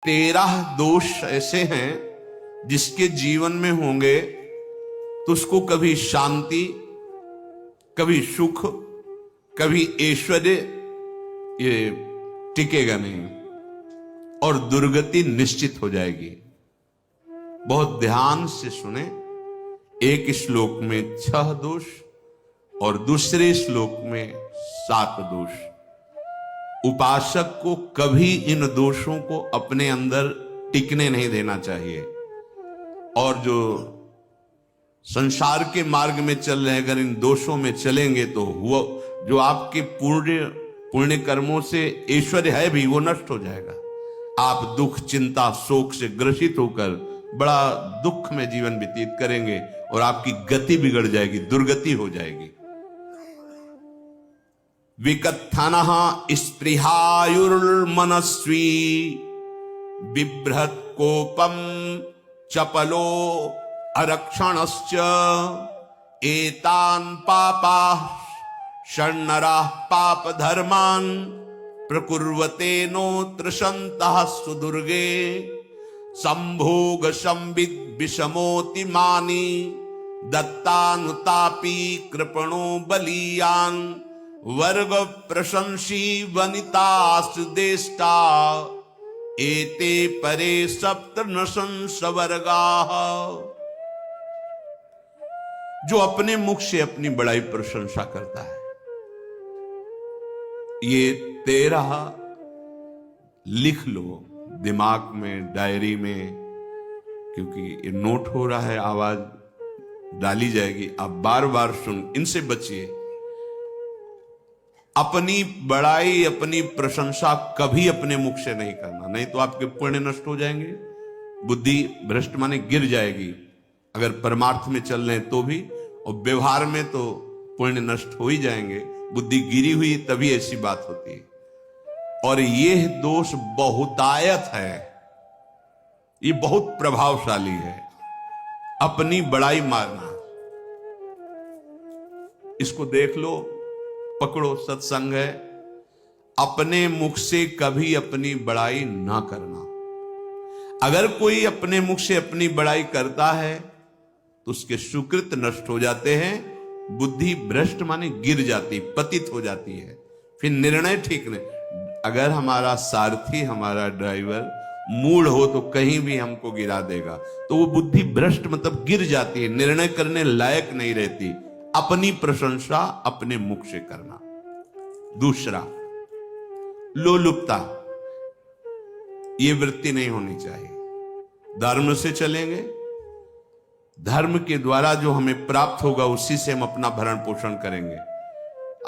13 दोष ऐसे हैं जिसके जीवन में होंगे तो उसको कभी शांति, कभी सुख, कभी ऐश्वर्य ये टिकेगा नहीं और दुर्गति निश्चित हो जाएगी। बहुत ध्यान से सुने। एक श्लोक में 6 दोष और दूसरे श्लोक में 7 दोष। उपासक को कभी इन दोषों को अपने अंदर टिकने नहीं देना चाहिए। और जो संसार के मार्ग में चल रहे हैं, अगर इन दोषों में चलेंगे तो वो जो आपके पुण्य कर्मों से ऐश्वर्य है भी वो नष्ट हो जाएगा। आप दुख, चिंता, शोक से ग्रसित होकर बड़ा दुख में जीवन व्यतीत करेंगे और आपकी गति बिगड़ जाएगी, दुर्गति हो जाएगी। विकत्थनः स्पृहायुर्मनस्वी बिभ्रत कोपम चपलो अरक्षणश्च एतान् पापाः षण्णराः पाप धर्मान् प्रकुर्वते नोत्र सन्तः सुदुर्गे संभोग संविद विषमोति मानी दत्तानुतापी कृपणो बलीयान् वर्ग प्रशंसी वनितास्तु देष्टा एते परे सप्त नशंस वर्गाः। जो अपने मुख से अपनी बड़ाई प्रशंसा करता है, ये 13 लिख लो दिमाग में, डायरी में, क्योंकि ये नोट हो रहा है, आवाज डाली जाएगी, आप बार बार सुन, इनसे बचिए। अपनी बड़ाई, अपनी प्रशंसा कभी अपने मुख से नहीं करना, नहीं तो आपके पुण्य नष्ट हो जाएंगे, बुद्धि भ्रष्ट माने गिर जाएगी। अगर परमार्थ में चल रहे तो भी, और व्यवहार में तो पुण्य नष्ट हो ही जाएंगे। बुद्धि गिरी हुई तभी ऐसी बात होती है। और यह दोष बहुतायत है, ये बहुत प्रभावशाली है। अपनी बड़ाई मारना, इसको देख लो, पकड़ो, सत्संग है। अपने मुख से कभी अपनी बड़ाई ना करना। अगर कोई अपने मुख से अपनी बड़ाई करता है तो उसके सुकृत नष्ट हो जाते हैं, बुद्धि भ्रष्ट माने गिर जाती, पतित हो जाती है, फिर निर्णय ठीक नहीं। अगर हमारा सारथी, हमारा ड्राइवर मूढ़ हो तो कहीं भी हमको गिरा देगा, तो वो बुद्धि भ्रष्ट मतलब गिर जाती है, निर्णय करने लायक नहीं रहती। अपनी प्रशंसा अपने मुख से करना। दूसरा, लोलुपता, ये वृत्ति नहीं होनी चाहिए। धर्म से चलेंगे, धर्म के द्वारा जो हमें प्राप्त होगा उसी से हम अपना भरण पोषण करेंगे।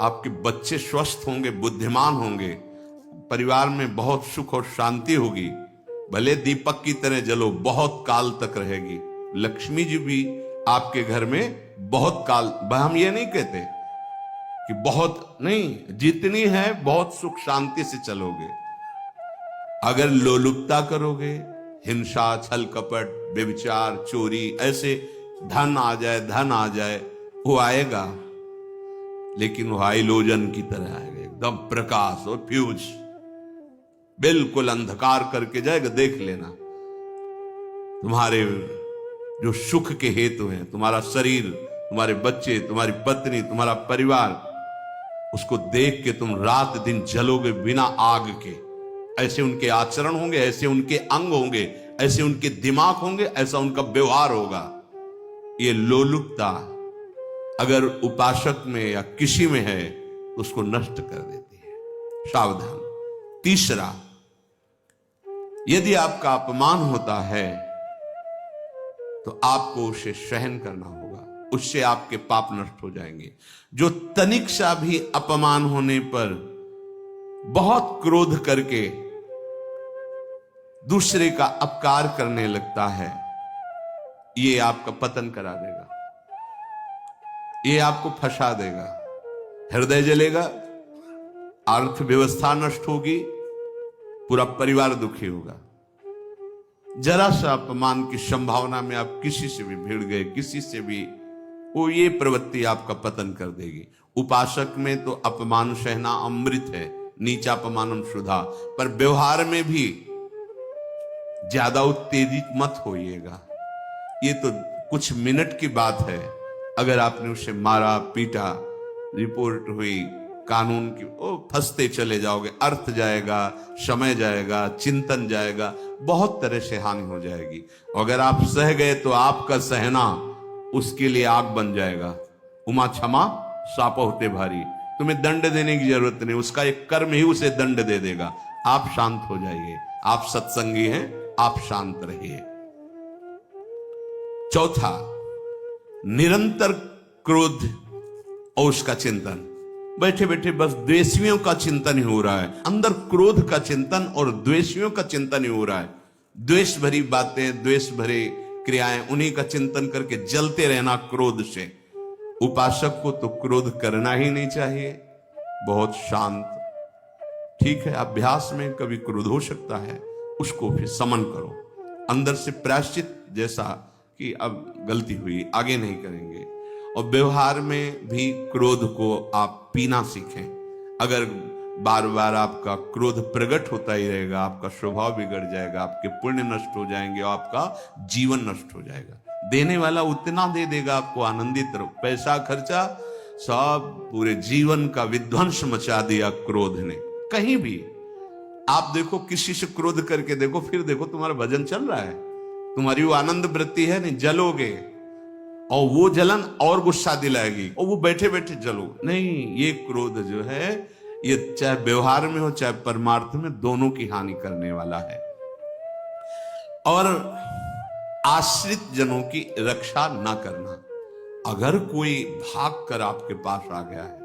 आपके बच्चे स्वस्थ होंगे, बुद्धिमान होंगे, परिवार में बहुत सुख और शांति होगी। भले दीपक की तरह जलो, बहुत काल तक रहेगी। लक्ष्मी जी भी आपके घर में बहुत काल, हम ये नहीं कहते कि बहुत नहीं, जितनी है बहुत सुख शांति से चलोगे। अगर लोलुपता करोगे, हिंसा, छल कपट, व्यभिचार, चोरी, ऐसे धन आ जाए, वो आएगा, लेकिन वो हाइलोजन की तरह आएगा, एकदम प्रकाश और फ्यूज, बिल्कुल अंधकार करके जाएगा। देख लेना, तुम्हारे जो सुख के हेतु हैं, तुम्हारा शरीर, तुम्हारे बच्चे, तुम्हारी पत्नी, तुम्हारा परिवार, उसको देख के तुम रात दिन जलोगे बिना आग के। ऐसे उनके आचरण होंगे, ऐसे उनके अंग होंगे, ऐसे उनके दिमाग होंगे, ऐसा उनका व्यवहार होगा। ये लोलुपता अगर उपासक में या किसी में है तो उसको नष्ट कर देती है। सावधान। तीसरा, यदि आपका अपमान होता है तो आपको उसे सहन करना होगा, उससे आपके पाप नष्ट हो जाएंगे। जो तनिक सा भी अपमान होने पर बहुत क्रोध करके दूसरे का अपकार करने लगता है, ये आपका पतन करा देगा, ये आपको फंसा देगा, हृदय जलेगा, अर्थव्यवस्था नष्ट होगी, पूरा परिवार दुखी होगा। जरा सा अपमान की संभावना में आप किसी से भी भिड़ गए, किसी से भी, वो ये प्रवृत्ति आपका पतन कर देगी। उपासक में तो अपमान सहना अमृत है, नीचापमानम सुधा, पर व्यवहार में भी ज्यादा उत्तेजित मत होइएगा। ये तो कुछ मिनट की बात है। अगर आपने उसे मारा पीटा, रिपोर्ट हुई कानून की, ओ फंसते चले जाओगे, अर्थ जाएगा, समय जाएगा, चिंतन जाएगा, बहुत तरह से हानि हो जाएगी। अगर आप सह गए तो आपका सहना उसके लिए आग बन जाएगा। उमा क्षमा साप होते भारी। तुम्हें दंड देने की जरूरत नहीं, उसका एक कर्म ही उसे दंड दे देगा। आप शांत हो जाइए, आप सत्संगी हैं, आप शांत रहिए। चौथा, निरंतर क्रोध और उसका चिंतन। बैठे बैठे बस द्वेषियों का चिंतन ही हो रहा है, अंदर क्रोध का चिंतन और द्वेषियों का चिंतन ही हो रहा है। द्वेष भरी बातें, द्वेष भरे क्रियाएं, उन्हीं का चिंतन करके जलते रहना क्रोध से। उपासक को तो क्रोध करना ही नहीं चाहिए, बहुत शांत। ठीक है, अभ्यास में कभी क्रोध हो सकता है, उसको फिर समन करो, अंदर से प्रायश्चित जैसा कि अब गलती हुई, आगे नहीं करेंगे। और व्यवहार में भी क्रोध को आप पीना सीखें। अगर बार बार आपका क्रोध प्रकट होता ही रहेगा, आपका स्वभाव बिगड़ जाएगा, आपके पुण्य नष्ट हो जाएंगे और आपका जीवन नष्ट हो जाएगा। देने वाला उतना दे देगा, आपको आनंदित रहो। पैसा खर्चा सब पूरे जीवन का विध्वंस मचा दिया क्रोध ने। कहीं भी आप देखो, किसी से क्रोध करके देखो, फिर देखो तुम्हारा भजन चल रहा है, तुम्हारी वो आनंद वृत्ति है नहीं, जलोगे और वो जलन और गुस्सा दिलाएगी और वो बैठे बैठे जलो नहीं। ये क्रोध जो है, ये चाहे व्यवहार में हो चाहे परमार्थ में, दोनों की हानि करने वाला है। और आश्रित जनों की रक्षा ना करना। अगर कोई भाग कर आपके पास आ गया है,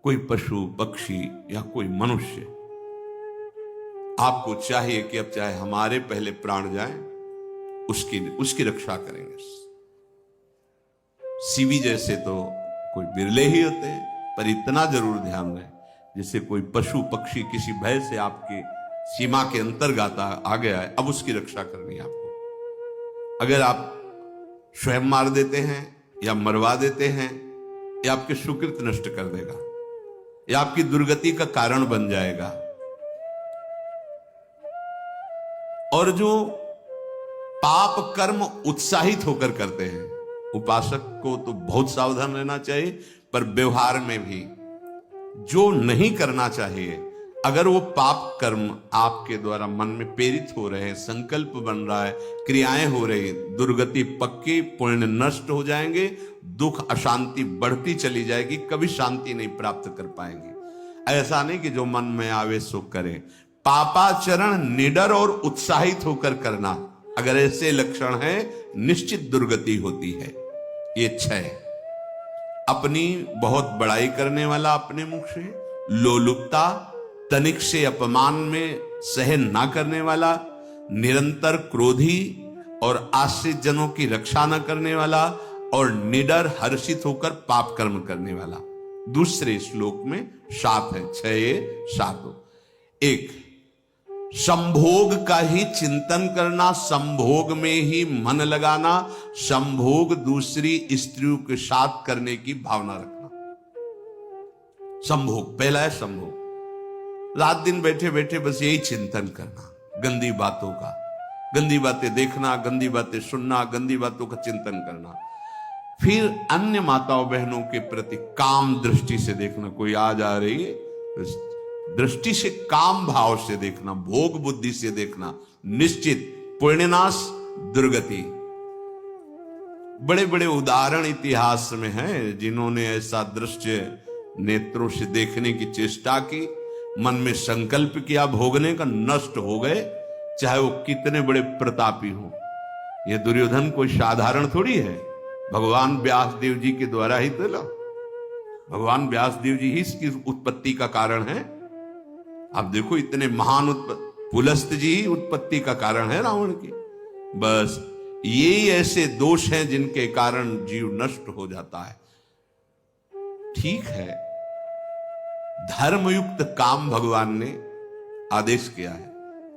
कोई पशु पक्षी या कोई मनुष्य, आपको चाहिए कि अब चाहे हमारे पहले प्राण जाए, उसकी रक्षा करेंगे। सीवी जैसे तो कोई बिरले ही होते हैं, पर इतना जरूर ध्यान रहे, जैसे कोई पशु पक्षी किसी भय से आपकी सीमा के अंतर्गत आ गया है, अब उसकी रक्षा करनी है आपको। अगर आप स्वयं मार देते हैं या मरवा देते हैं, या आपके सुकृत नष्ट कर देगा, या आपकी दुर्गति का कारण बन जाएगा। और जो पाप कर्म उत्साहित होकर करते हैं, उपासक को तो बहुत सावधान रहना चाहिए, पर व्यवहार में भी जो नहीं करना चाहिए, अगर वो पाप कर्म आपके द्वारा मन में प्रेरित हो रहे हैं, संकल्प बन रहा है, क्रियाएं हो रही, दुर्गति पक्की, पुण्य नष्ट हो जाएंगे, दुख अशांति बढ़ती चली जाएगी, कभी शांति नहीं प्राप्त कर पाएंगे। ऐसा नहीं कि जो मन में आवे सो करे। पापाचरण निडर और उत्साहित होकर करना, अगर ऐसे लक्षण है, निश्चित दुर्गति होती है। ये 6, अपनी बहुत बड़ाई करने वाला अपने मुख से, लोलुपता, तनिक से अपमान में सहन ना करने वाला, निरंतर क्रोधी और आश्रित जनों की रक्षा न करने वाला, और निडर हर्षित होकर पाप कर्म करने वाला। दूसरे श्लोक में 7 है, 6 7। 1, संभोग का ही चिंतन करना, संभोग में ही मन लगाना, संभोग दूसरी स्त्रियों के साथ करने की भावना रखना। संभोग पहला है, संभोग। रात दिन बैठे बैठे बस यही चिंतन करना, गंदी बातों का, गंदी बातें देखना, गंदी बातें सुनना, गंदी बातों का चिंतन करना। फिर अन्य माताओं बहनों के प्रति काम दृष्टि से देखना, कोई आ जा रही है, दृष्टि से काम भाव से देखना, भोग बुद्धि से देखना, निश्चित पुण्यनाश दुर्गति। बड़े बड़े उदाहरण इतिहास में हैं जिन्होंने ऐसा दृश्य नेत्रों से देखने की चेष्टा की, मन में संकल्प किया भोगने का, नष्ट हो गए, चाहे वो कितने बड़े प्रतापी हो। ये दुर्योधन कोई साधारण थोड़ी है, भगवान व्यासदेव जी के द्वारा ही तो लो, भगवान व्यासदेव जी ही इसकी उत्पत्ति का कारण है। आप देखो, इतने महान पुलस्त जी ही उत्पत्ति का कारण है रावण की। बस यही ऐसे दोष हैं जिनके कारण जीव नष्ट हो जाता है। ठीक है, धर्मयुक्त काम भगवान ने आदेश किया है,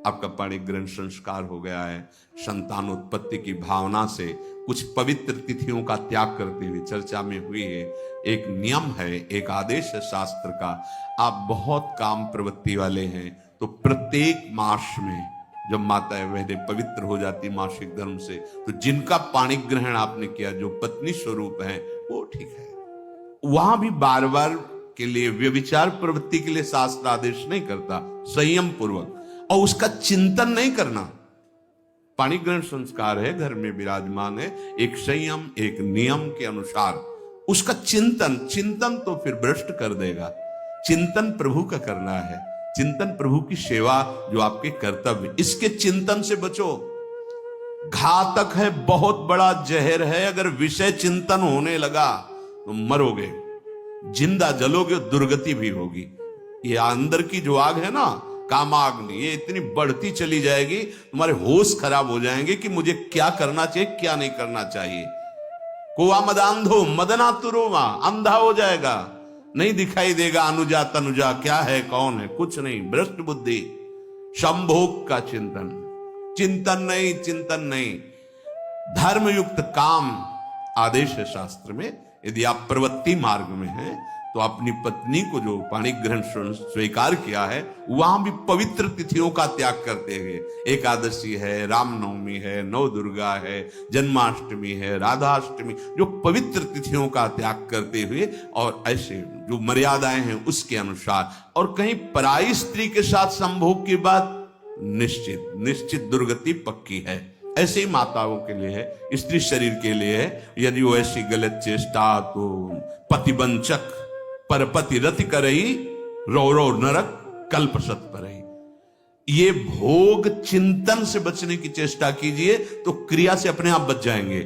आपका पाणिक ग्रंथ संस्कार हो गया है, संतानोत्पत्ति की भावना से कुछ पवित्र तिथियों का त्याग करते हुए चर्चा में हुई है। एक नियम है, एक आदेश है शास्त्र का। आप बहुत काम प्रवृत्ति वाले हैं तो प्रत्येक मास में जब माताएं बहनें पवित्र हो जाती मासिक धर्म से, तो जिनका पाणी ग्रहण आपने किया, जो पत्नी स्वरूप है, वो ठीक है। वहां भी बार बार के लिए व्यभिचार प्रवृत्ति के लिए शास्त्र आदेश नहीं करता, संयम पूर्वक, और उसका चिंतन नहीं करना। पाणी ग्रहण संस्कार है, घर में विराजमान है, एक संयम एक नियम के अनुसार उसका चिंतन तो फिर भ्रष्ट कर देगा। चिंतन प्रभु का करना है, चिंतन प्रभु की सेवा जो आपके कर्तव्य, इसके चिंतन से बचो। घातक है, बहुत बड़ा जहर है, अगर विषय चिंतन होने लगा तो मरोगे, जिंदा जलोगे, दुर्गति भी होगी। ये अंदर की जो आग है ना, कामाग्नि, ये इतनी बढ़ती चली जाएगी, तुम्हारे होश खराब हो जाएंगे कि मुझे क्या करना चाहिए, क्या नहीं करना चाहिए। कोआ मदांधो मदनातुरोमा, अंधा हो जाएगा, नहीं दिखाई देगा अनुजा तनुजा क्या है कौन है, कुछ नहीं, भ्रष्ट बुद्धि। संभोग का चिंतन नहीं। धर्मयुक्त काम आदेश है शास्त्र में। यदि आप प्रवृत्ति मार्ग में हैं तो अपनी पत्नी को जो पाणी ग्रहण स्वीकार किया है, वहां भी पवित्र तिथियों का त्याग करते हुए, एकादशी है, रामनवमी है, नव दुर्गा है, जन्माष्टमी है, राधाष्टमी, जो पवित्र तिथियों का त्याग करते हुए, और ऐसे जो मर्यादाएं हैं उसके अनुसार, और कहीं पराई स्त्री के साथ संभोग की बात निश्चित दुर्गति पक्की है। ऐसे ही माताओं के लिए है, स्त्री शरीर के लिए है। यदि वो ऐसी गलत चेष्टा तो पतिवंचक परपति रति करही, रो नरक कल्पसत परही। ये भोग चिंतन से बचने की चेष्टा कीजिए तो क्रिया से अपने आप बच जाएंगे।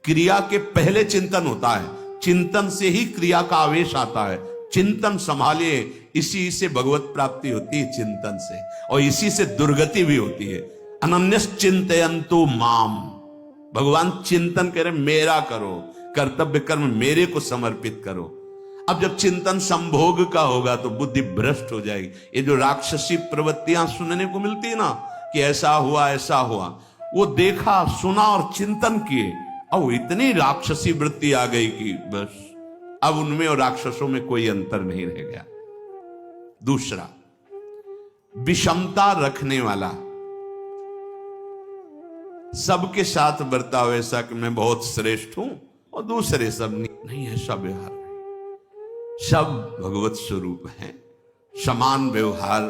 क्रिया के पहले चिंतन होता है, चिंतन से ही क्रिया का आवेश आता है। चिंतन संभालिए, इसी से भगवत प्राप्ति होती है, चिंतन से, और इसी से दुर्गति भी होती है। अनन्यश्चिन्तयन्तु माम, भगवान चिंतन कह रहे मेरा करो, कर्तव्य कर्म मेरे को समर्पित करो। अब जब चिंतन संभोग का होगा तो बुद्धि भ्रष्ट हो जाएगी। ये जो राक्षसी प्रवृत्तियां सुनने को मिलती है ना, कि ऐसा हुआ, वो देखा सुना और चिंतन किए, अब इतनी राक्षसी वृत्ति आ गई कि बस अब उनमें और राक्षसों में कोई अंतर नहीं रह गया। दूसरा, विषमता रखने वाला, सबके साथ बर्ताव ऐसा कि मैं बहुत श्रेष्ठ हूं और दूसरे सब नहीं, ऐसा व्यवहार नहीं। सब भगवत स्वरूप हैं, समान व्यवहार।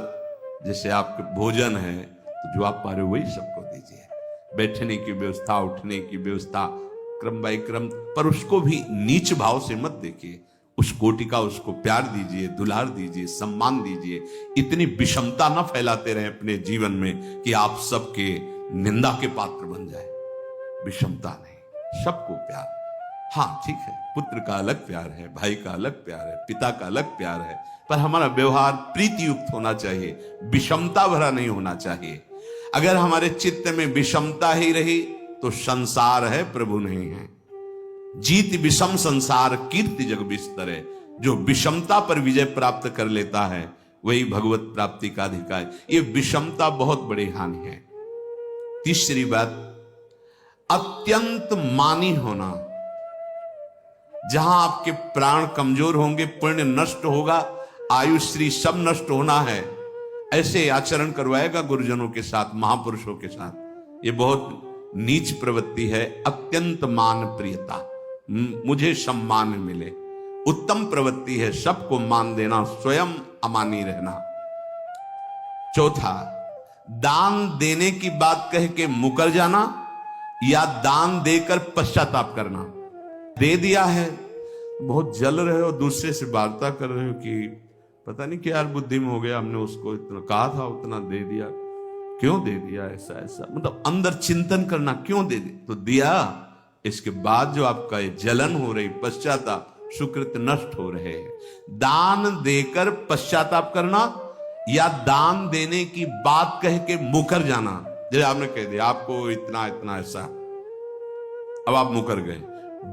जैसे आपके भोजन है तो जो आप पा रहे हो वही सबको दीजिए, बैठने की व्यवस्था, उठने की व्यवस्था, क्रम बाई क्रम, पर उसको भी नीच भाव से मत देखिए। उस कोटि का उसको प्यार दीजिए, दुलार दीजिए, सम्मान दीजिए। इतनी विषमता न फैलाते रहे अपने जीवन में कि आप सबके निंदा के पात्र बन जाए। विषमता नहीं, सबको प्यार। हाँ ठीक है, पुत्र का अलग प्यार है, भाई का अलग प्यार है, पिता का अलग प्यार है, पर हमारा व्यवहार प्रीति युक्त होना चाहिए, विषमता भरा नहीं होना चाहिए। अगर हमारे चित्त में विषमता ही रही तो संसार है, प्रभु नहीं है। जीत विषम संसार कीर्ति जग बिस्तर है। जो विषमता पर विजय प्राप्त कर लेता है वही भगवत प्राप्ति का अधिकार। ये विषमता बहुत बड़ी हानि है। तीसरी बात, अत्यंत मानी होना। जहां आपके प्राण कमजोर होंगे, पुण्य नष्ट होगा, आयुश्री सब नष्ट होना है, ऐसे आचरण करवाएगा गुरुजनों के साथ, महापुरुषों के साथ। ये बहुत नीच प्रवृत्ति है। अत्यंत मान प्रियता, मुझे सम्मान मिले, उत्तम प्रवृत्ति है। सबको मान देना, स्वयं अमानी रहना। चौथा, दान देने की बात कह के मुकर जाना या दान देकर पश्चाताप करना। दे दिया है, बहुत जल रहे हो, दूसरे से वार्ता कर रहे हो कि पता नहीं क्या बुद्धि में हो गया, हमने उसको इतना कहा था, उतना दे दिया, क्यों दे दिया, ऐसा मतलब अंदर चिंतन करना, क्यों दे दिया तो दिया। इसके बाद जो आपका जलन हो रही, पश्चाताप, सुकृत नष्ट हो रहे हैं। दान देकर पश्चाताप करना या दान देने की बात कह के मुकर जाना। जैसे आपने कह दिया आपको इतना इतना ऐसा, अब आप मुकर गए,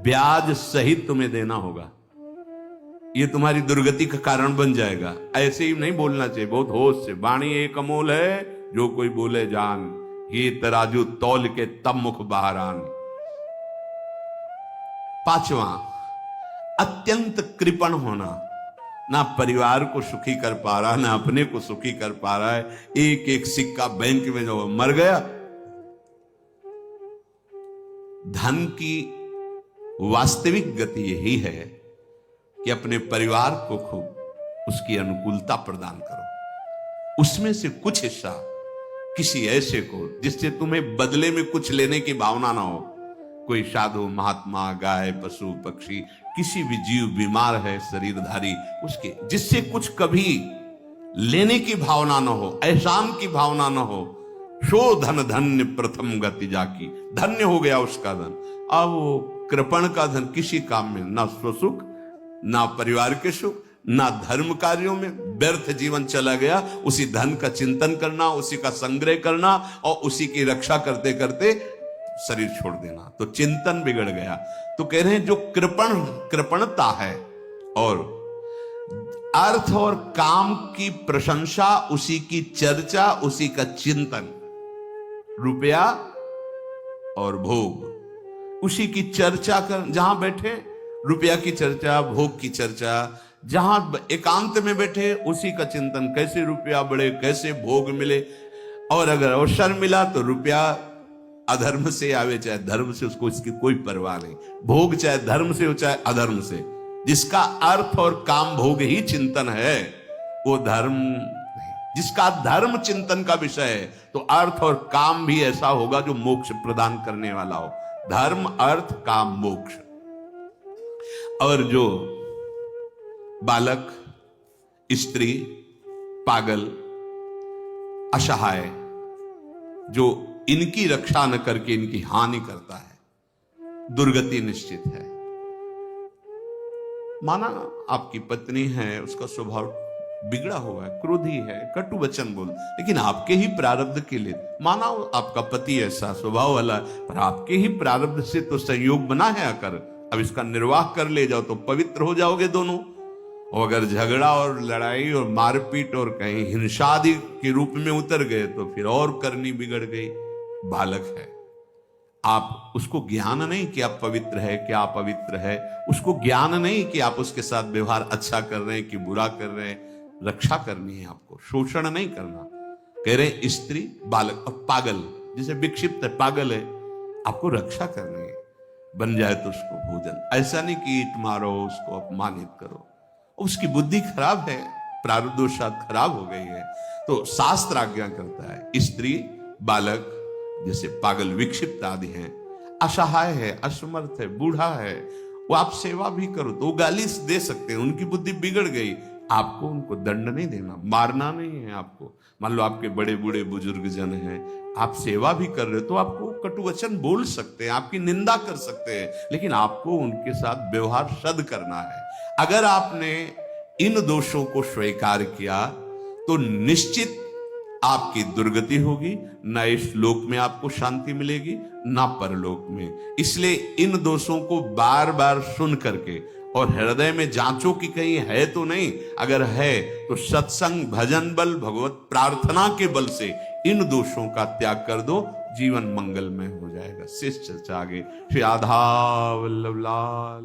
ब्याज सहित तुम्हें देना होगा, ये तुम्हारी दुर्गति का कारण बन जाएगा। ऐसे ही नहीं बोलना चाहिए, बहुत होश से। वाणी एक अमोल है, जो कोई बोले जान, ये तराजू तौल के तब मुख बाहर आन। पांचवा, अत्यंत कृपण होना। ना परिवार को सुखी कर पा रहा, ना अपने को सुखी कर पा रहा है। एक एक सिक्का बैंक में जो मर गया। धन की वास्तविक गति यही है कि अपने परिवार को खूब उसकी अनुकूलता प्रदान करो, उसमें से कुछ हिस्सा किसी ऐसे को जिससे तुम्हें बदले में कुछ लेने की भावना ना हो। कोई साधु महात्मा, गाय, पशु पक्षी, किसी भी जीव बीमार है शरीरधारी, उसके जिससे कुछ कभी लेने की भावना न हो, एहसान की भावना न हो। सो धन धन्य प्रथम गति जाकी, धन्य हो गया उसका धन। अब वो कृपण का धन किसी काम में ना स्वसुख, ना परिवार के सुख, ना धर्म कार्यों में, व्यर्थ जीवन चला गया। उसी धन का चिंतन करना, उसी का संग्रह करना और उसी की रक्षा करते करते शरीर छोड़ देना, तो चिंतन बिगड़ गया। तो कह रहे हैं जो कृपणता है और अर्थ और काम की प्रशंसा, उसी की चर्चा, उसी का चिंतन, रुपया और भोग, उसी की चर्चा कर, जहां बैठे रुपया की चर्चा, भोग की चर्चा, जहां एकांत में बैठे उसी का चिंतन, कैसे रुपया बढ़े, कैसे भोग मिले। और अगर अवसर मिला तो रुपया अधर्म से आवे चाहे धर्म से, उसको इसकी कोई परवाह नहीं। भोग चाहे धर्म से हो चाहे अधर्म से, जिसका अर्थ और काम भोग ही चिंतन है वो धर्म नहीं। जिसका धर्म चिंतन का विषय है तो अर्थ और काम भी ऐसा होगा जो मोक्ष प्रदान करने वाला हो। धर्म, अर्थ, काम, मोक्ष। और जो बालक, स्त्री, पागल, असहाय, जो इनकी रक्षा न करके इनकी हानि करता है, दुर्गति निश्चित है। माना आपकी पत्नी है, उसका स्वभाव बिगड़ा हुआ है, क्रोधी है, कटु वचन बोल, लेकिन आपके ही प्रारब्ध के लिए, माना आपका पति ऐसा स्वभाव वाला, पर आपके ही प्रारब्ध से तो संयोग बना है आकर, अब इसका निर्वाह कर ले जाओ तो पवित्र हो जाओगे दोनों। और अगर झगड़ा और लड़ाई और मारपीट और कहीं हिंसा आदि के रूप में उतर गए तो फिर और करनी बिगड़ गई। बालक है, आप उसको ज्ञान नहीं कि आप पवित्र है, कि आप पवित्र है, उसको ज्ञान नहीं कि आप उसके साथ व्यवहार अच्छा कर रहे हैं कि बुरा कर रहे हैं। रक्षा करनी है आपको, शोषण नहीं करना। कह रहे हैं स्त्री, बालक और पागल, जिसे विक्षिप्त है, पागल है, आपको रक्षा करनी है। बन जाए तो उसको भोजन, ऐसा नहीं कि ईंट मारो, उसको अपमानित करो। उसकी बुद्धि खराब है, प्रारब्धवशात खराब हो गई है, तो शास्त्र आज्ञा करता है स्त्री, बालक, जैसे पागल, विक्षिप्त आदि हैं, असहाय है, असमर्थ है, बूढ़ा है, वो आप सेवा भी करो तो वो गाली दे सकते हैं, उनकी बुद्धि बिगड़ गई। आपको उनको दंड नहीं देना, मारना नहीं है आपको। मान लो आपके बड़े बूढ़े बुजुर्ग जन हैं, आप सेवा भी कर रहे हो तो आपको कटु वचन बोल सकते हैं, आपकी निंदा कर सकते हैं, लेकिन आपको उनके साथ व्यवहार सद करना है। अगर आपने इन दोषों को स्वीकार किया तो निश्चित आपकी दुर्गति होगी, न इस लोक में आपको शांति मिलेगी न परलोक में। इसलिए इन दोषों को बार बार सुन करके और हृदय में जांचो कि कहीं है तो नहीं। अगर है तो सत्संग, भजन बल, भगवत प्रार्थना के बल से इन दोषों का त्याग कर दो, जीवन मंगलमय हो जाएगा। शेष चर्चा आगे। श्री राधा वल्लभ लाल।